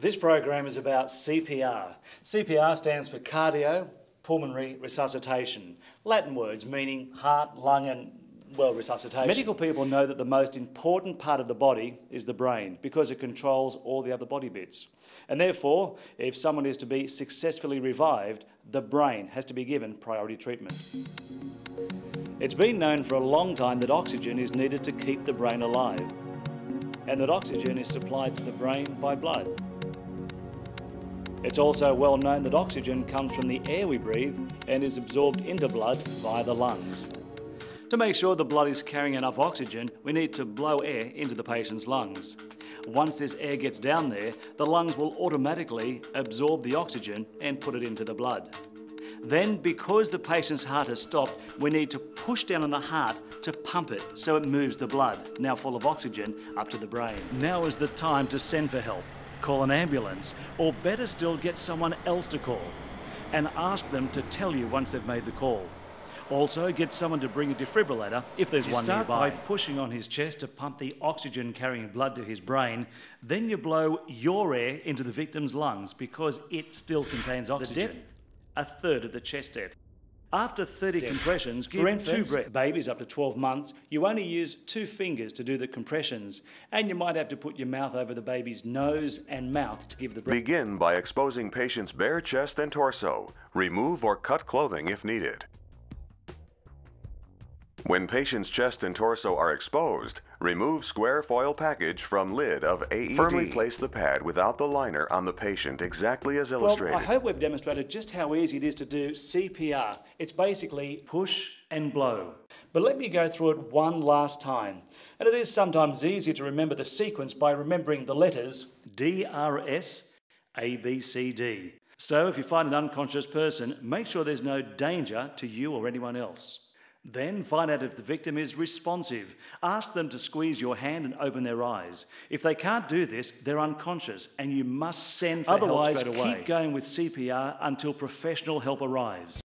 This program is about CPR. CPR stands for Cardio Pulmonary Resuscitation. Latin words meaning heart, lung and, well, resuscitation. Medical people know that the most important part of the body is the brain because it controls all the other body bits. And therefore, if someone is to be successfully revived, the brain has to be given priority treatment. It's been known for a long time that oxygen is needed to keep the brain alive, and that oxygen is supplied to the brain by blood. It's also well known that oxygen comes from the air we breathe and is absorbed into blood via the lungs. To make sure the blood is carrying enough oxygen, we need to blow air into the patient's lungs. Once this air gets down there, the lungs will automatically absorb the oxygen and put it into the blood. Then, because the patient's heart has stopped, we need to push down on the heart to pump it so it moves the blood, now full of oxygen, up to the brain. Now is the time to send for help. Call an ambulance, or better still, get someone else to call and ask them to tell you once they've made the call. Also, get someone to bring a defibrillator if there's one nearby. You start by pushing on his chest to pump the oxygen-carrying blood to his brain. Then you blow your air into the victim's lungs because it still contains oxygen. The depth, a third of the chest depth. After 30 compressions, give two breaths. Babies up to 12 months, you only use 2 fingers to do the compressions, and you might have to put your mouth over the baby's nose and mouth to give the breath. Begin by exposing patient's bare chest and torso. Remove or cut clothing if needed. When patient's chest and torso are exposed, remove square foil package from lid of AED. Firmly place the pad without the liner on the patient exactly as illustrated. Well, I hope we've demonstrated just how easy it is to do CPR. It's basically push and blow. But let me go through it one last time. And it is sometimes easier to remember the sequence by remembering the letters DRS ABCD. So if you find an unconscious person, make sure there's no danger to you or anyone else. Then find out if the victim is responsive. Ask them to squeeze your hand and open their eyes. If they can't do this, they're unconscious and you must send for help straight away. Otherwise, keep going with CPR until professional help arrives.